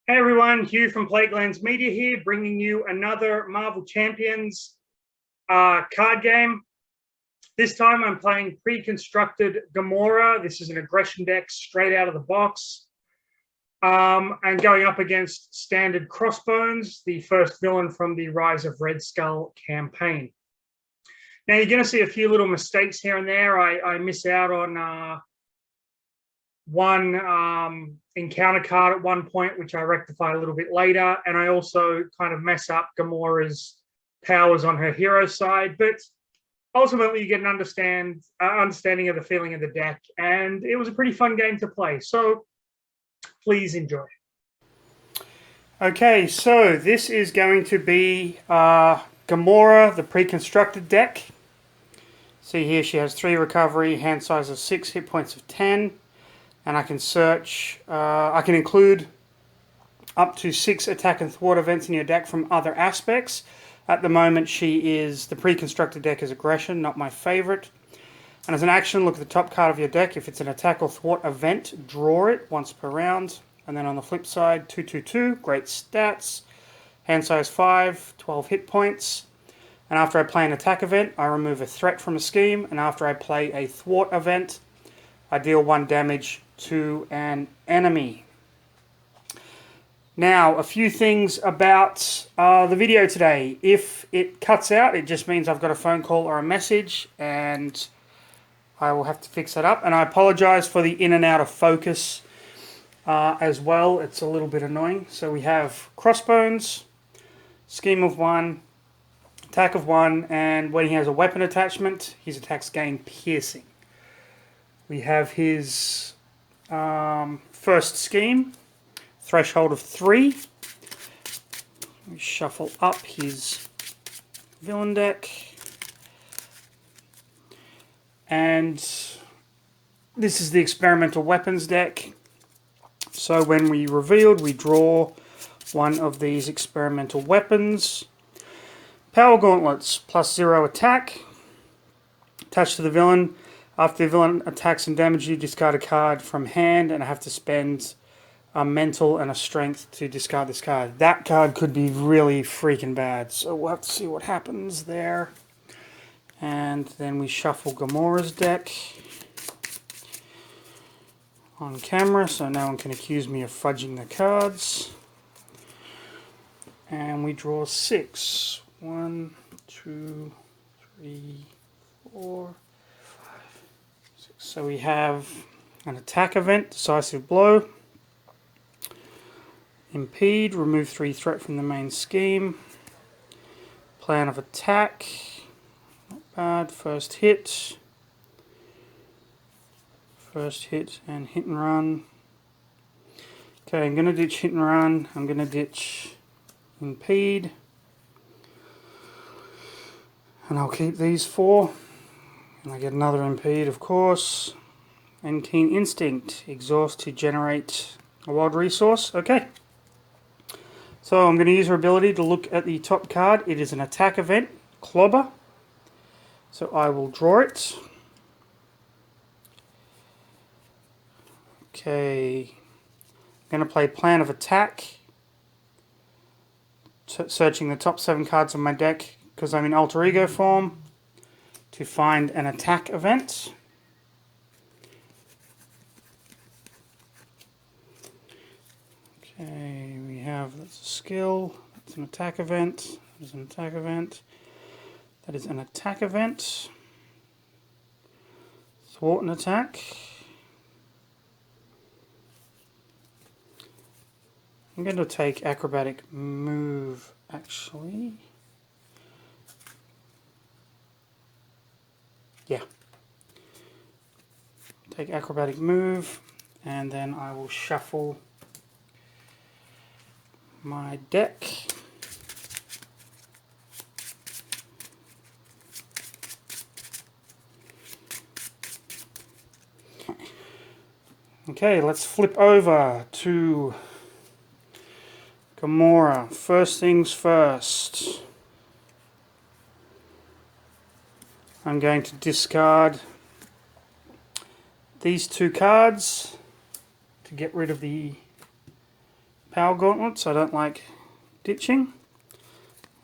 Hey everyone, Hugh from Plaguelands Media here, bringing you another Marvel Champions card game. This time I'm playing Preconstructed Gamora. This is an aggression deck straight out of the box. And going up against standard Crossbones, the first villain from the Rise of Red Skull campaign. Now you're going to see a few little mistakes here and there. I miss out on one encounter card at one point, which I rectify a little bit later. And I also kind of mess up Gamora's powers on her hero side. But ultimately, you get an understanding of the feeling of the deck. And it was a pretty fun game to play. So please enjoy. Okay, so this is going to be Gamora, the Preconstructed deck. See here, she has 3 recovery, hand size of 6, hit points of 10. And I can search, I can include up to 6 attack and thwart events in your deck from other aspects. At the moment, the Preconstructed deck is aggression, not my favorite. And as an action, look at the top card of your deck. If it's an attack or thwart event, draw it once per round. And then on the flip side, 2/2/2, great stats. Hand size 5, 12 hit points. And after I play an attack event, I remove a threat from a scheme. And after I play a thwart event, I deal 1 damage to an enemy. Now, a few things about the video today. If it cuts out, it just means I've got a phone call or a message, and I will have to fix that up. And I apologize for the in and out of focus as well. It's a little bit annoying. So we have Crossbones, scheme of 1, attack of 1, and when he has a weapon attachment, his attacks gain piercing. We have his first scheme, threshold of 3. We shuffle up his villain deck. And this is the experimental weapons deck. So when we revealed, we draw one of these experimental weapons. Power gauntlets, +0 attack. Attached to the villain. After the villain attacks and damages you, discard a card from hand, and I have to spend a mental and a strength to discard this card. That card could be really freaking bad, so we'll have to see what happens there. And then we shuffle Gamora's deck on camera, so no one can accuse me of fudging the cards. And we draw 6. 1, 2, 3, 4... So we have an attack event, decisive blow, impede, remove 3 threat from the main scheme, plan of attack, not bad, first hit and hit and run. Okay, I'm going to ditch hit and run, I'm going to ditch impede, and I'll keep these 4. And I get another impede, of course. And Keen Instinct. Exhaust to generate a wild resource. Okay. So I'm going to use her ability to look at the top card. It is an attack event. Clobber. So I will draw it. Okay. I'm going to play Plan of Attack. Searching the top 7 cards of my deck because I'm in alter ego form, to find an attack event. Okay, we have, that's a skill, that's an attack event, there's an attack event, that is an attack event, thwart an attack. I'm going to take acrobatic move actually. Yeah. Take acrobatic move, and then I will shuffle my deck. Okay, let's flip over to Gamora. First things first. I'm going to discard these 2 cards to get rid of the power gauntlets. I don't like ditching.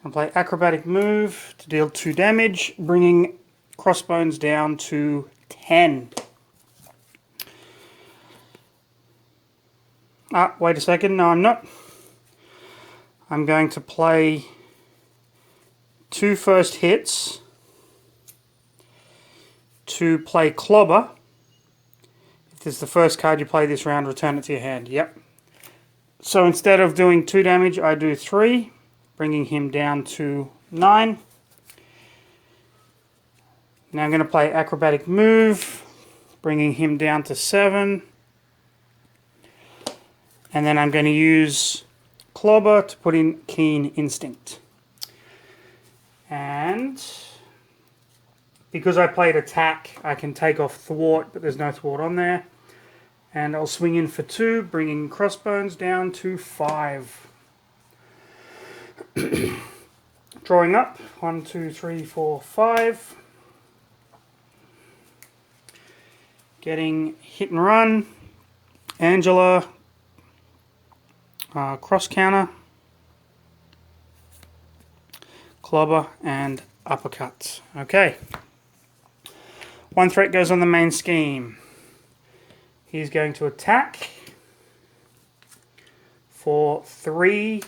I'll play acrobatic move to deal 2 damage, bringing Crossbones down to 10. Wait a second. No, I'm not. I'm going to play 2 first hits to play Clobber. If this is the first card you play this round, return it to your hand. Yep. So instead of doing 2 damage, I do 3, bringing him down to 9. Now I'm going to play acrobatic move, bringing him down to 7. And then I'm going to use Clobber to put in Keen Instinct. And because I played attack, I can take off Thwart, but there's no Thwart on there. And I'll swing in for 2, bringing Crossbones down to 5. Drawing up, 1, 2, 3, 4, 5. Getting hit and run. Angela. Cross counter. Clobber and uppercut. Okay. 1 threat goes on the main scheme. He's going to attack for 3.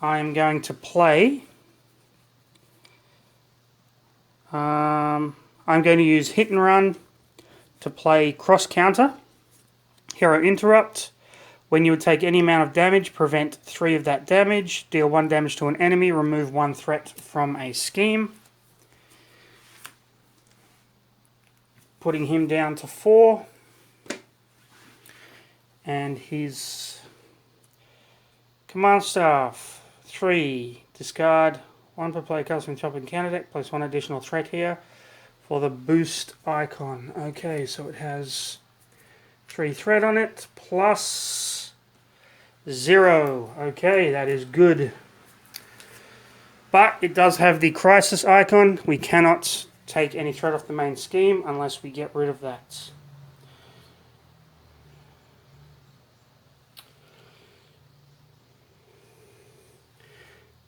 I'm going to play. I'm going to use hit and run to play cross counter. Hero interrupt. When you would take any amount of damage, prevent 3 of that damage. Deal 1 damage to an enemy. Remove 1 threat from a scheme. Putting him down to 4. And his command staff. 3. Discard 1 per play cast from top encounter deck. Place 1 additional threat here for the boost icon. Okay, so it has 3 threat on it. Plus 0. Okay, that is good. But it does have the crisis icon. We cannot take any threat off the main scheme unless we get rid of that.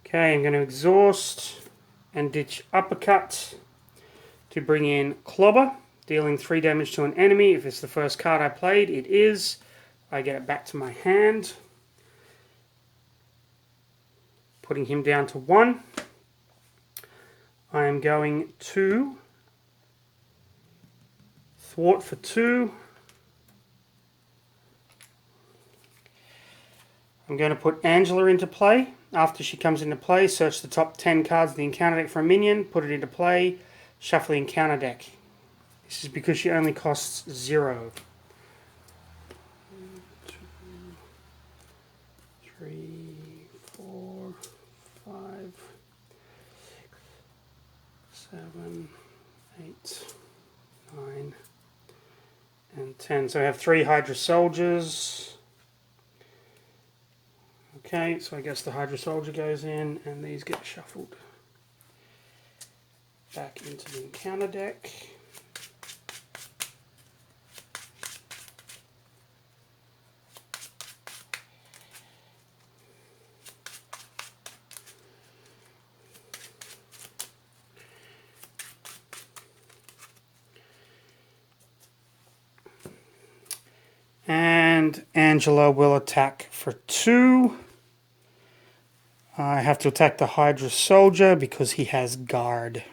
Okay, I'm going to exhaust and ditch uppercut to bring in Clobber, dealing 3 damage to an enemy. If it's the first card I played, it is. I get it back to my hand. Putting him down to 1. I am going to thwart for 2. I'm going to put Angela into play. After she comes into play, search the top 10 cards of the encounter deck for a minion, put it into play, shuffle the encounter deck. This is because she only costs 0. 1, 2, 3, 4, 5, 6, 7, 8, 9, and 10. So I have 3 Hydra soldiers. Okay, so I guess the Hydra soldier goes in and these get shuffled back into the encounter deck. And Angela will attack for 2. I have to attack the Hydra soldier because he has guard.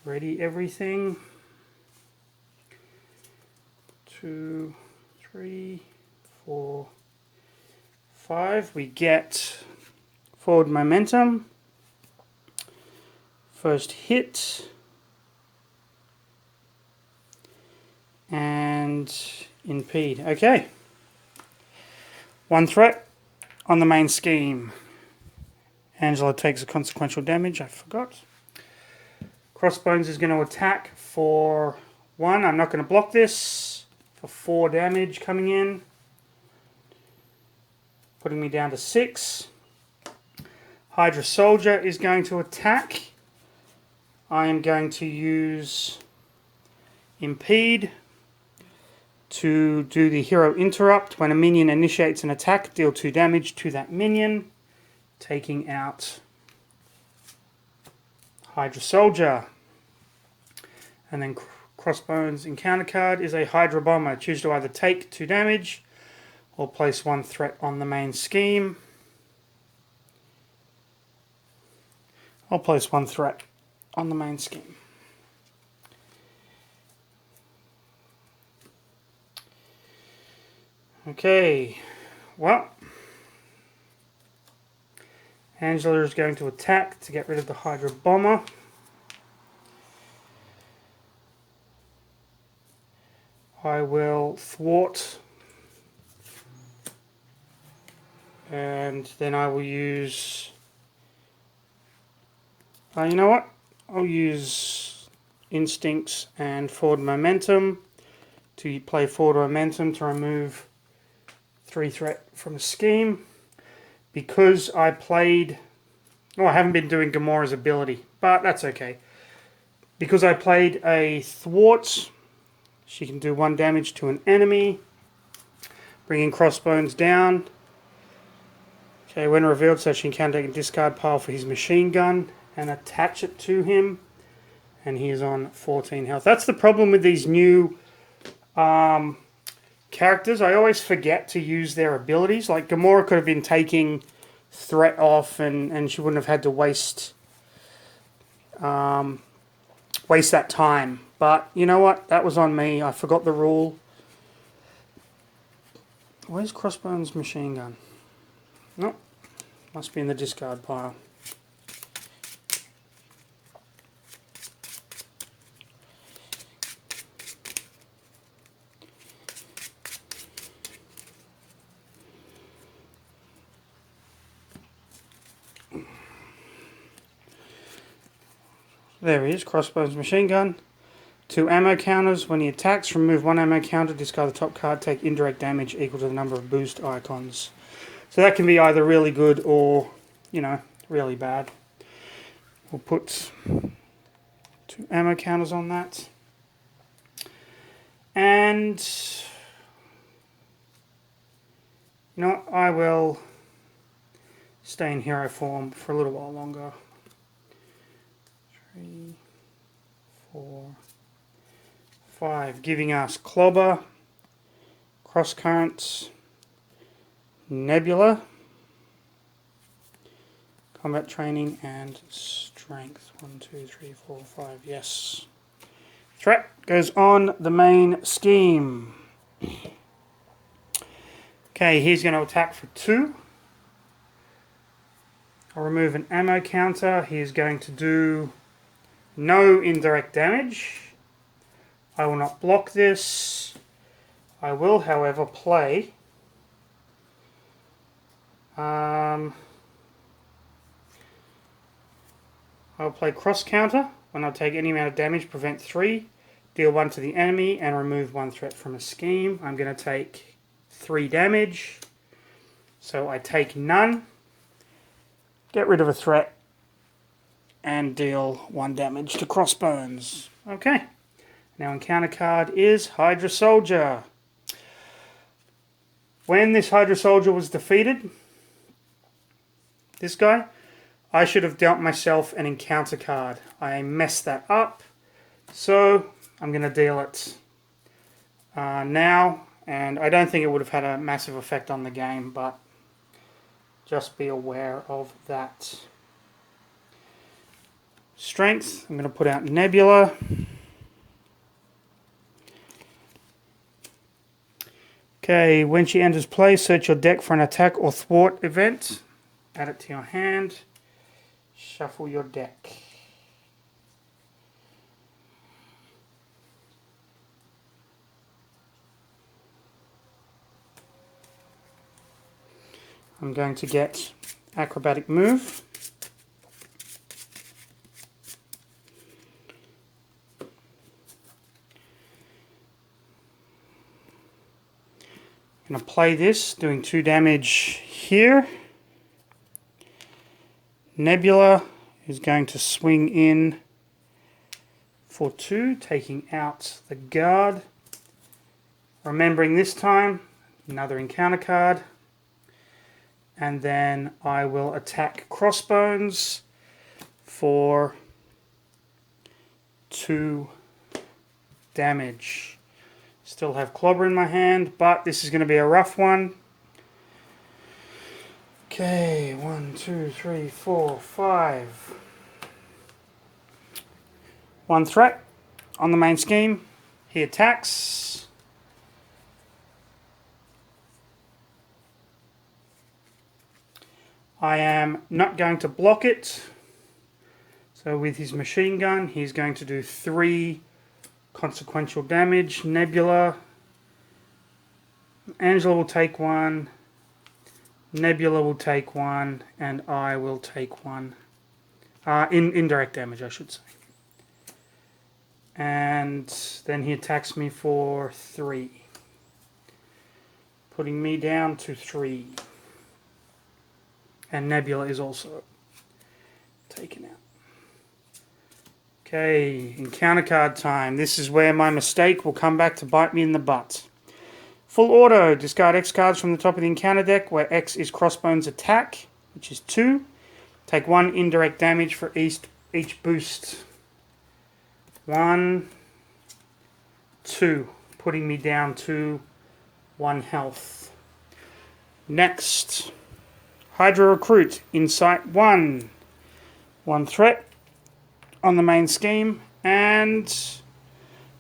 Ready everything. 2, 3, 4, 5. We get forward momentum. First hit. And impede. Okay. 1 threat on the main scheme. Angela takes a consequential damage. I forgot. Crossbones is going to attack for 1. I'm not going to block this. For 4 damage coming in. Putting me down to 6. Hydra Soldier is going to attack. I am going to use Impede. to do the hero interrupt. When a minion initiates an attack, deal 2 damage to that minion, taking out Hydra Soldier. And then Crossbones encounter card is a Hydra Bomber. Choose to either take 2 damage or place 1 threat on the main scheme. I'll place 1 threat on the main scheme. Okay, well, Angela is going to attack to get rid of the Hydra Bomber. I will thwart, and then I will use, you know what, I'll use Instincts and Forward Momentum to play Forward Momentum to remove 3 threat from the scheme. Because I played, I haven't been doing Gamora's ability, but that's okay. Because I played a Thwart, she can do 1 damage to an enemy, bringing Crossbones down. Okay, when revealed, so she can take a discard pile for his machine gun and attach it to him, and he is on 14 health. That's the problem with these new characters. I always forget to use their abilities. Like Gamora could have been taking threat off, and she wouldn't have had to waste that time. But you know what? That was on me. I forgot the rule. Where's Crossbones' machine gun? Nope. Must be in the discard pile. There he is, Crossbones machine gun. 2 ammo counters. When he attacks, remove 1 ammo counter, discard the top card, take indirect damage equal to the number of boost icons. So that can be either really good or, you know, really bad. We'll put 2 ammo counters on that. And, you know what, I will stay in hero form for a little while longer. 3, 4, 5, giving us Clobber, Cross Currents, Nebula, Combat Training, and Strength. 1, 2, 3, 4, 5, yes. Threat goes on the main scheme. Okay, he's going to attack for 2. I'll remove an ammo counter. He is going to do no indirect damage. I will not block this. I will, however, play I'll play Cross Counter. When I take any amount of damage, prevent 3, deal 1 to the enemy, and remove 1 threat from a scheme. I'm going to take 3 damage. So I take none, get rid of a threat, and deal 1 damage to Crossbones. Okay. Now encounter card is Hydra Soldier. When this Hydra Soldier was defeated, this guy, I should have dealt myself an encounter card. I messed that up, so I'm going to deal it now, and I don't think it would have had a massive effect on the game, but just be aware of that. Strength, I'm going to put out Nebula. Okay, when she enters play, search your deck for an attack or thwart event. Add it to your hand. Shuffle your deck. I'm going to get Acrobatic Move. I'm going to play this, doing 2 damage here. Nebula is going to swing in for 2, taking out the guard. Remembering this time, another encounter card. And then I will attack Crossbones for 2 damage. Still have Clobber in my hand, but this is going to be a rough one. Okay, 1, 2, 3, 4, 5. 1 threat on the main scheme. He attacks. I am not going to block it. So with his machine gun, he's going to do 3 consequential damage. Nebula. Angela will take 1. Nebula will take 1. And I will take 1. Indirect damage, I should say. And then he attacks me for 3. Putting me down to 3. And Nebula is also taken out. Okay, encounter card time. This is where my mistake will come back to bite me in the butt. Full auto. Discard X cards from the top of the encounter deck, where X is Crossbones attack, which is 2. Take 1 indirect damage for each boost. 1, 2, putting me down to 1 health. Next, Hydra Recruit, Insight 1. 1 threat on the main scheme, and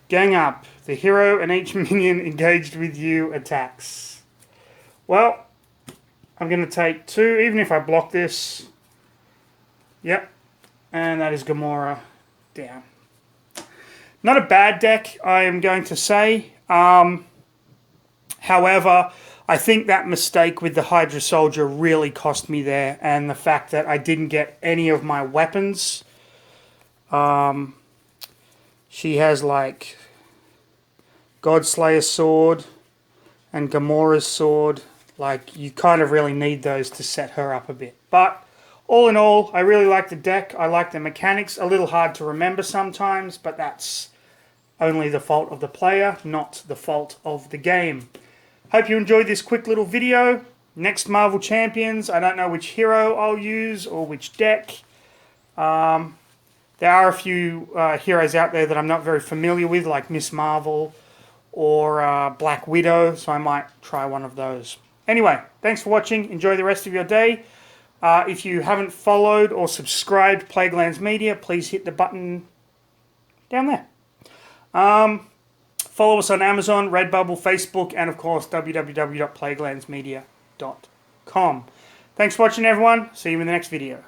Gang Up. The hero and each minion engaged with you attacks. Well, I'm going to take 2, even if I block this. Yep, and that is Gamora down. Not a bad deck, I am going to say. However, I think that mistake with the Hydra Soldier really cost me there. And the fact that I didn't get any of my weapons. She has like Godslayer's sword and Gamora's sword. Like, you kind of really need those to set her up a bit. But all in all, I really like the deck. I like the mechanics. A little hard to remember sometimes, but that's only the fault of the player, not the fault of the game. Hope you enjoyed this quick little video. Next Marvel Champions, I don't know which hero I'll use or which deck. There are a few heroes out there that I'm not very familiar with, like Miss Marvel or Black Widow, so I might try one of those. Anyway, thanks for watching. Enjoy the rest of your day. If you haven't followed or subscribed Plaguelands Media, please hit the button down there. Follow us on Amazon, Redbubble, Facebook, and of course www.plaguelandsmedia.com. Thanks for watching, everyone. See you in the next video.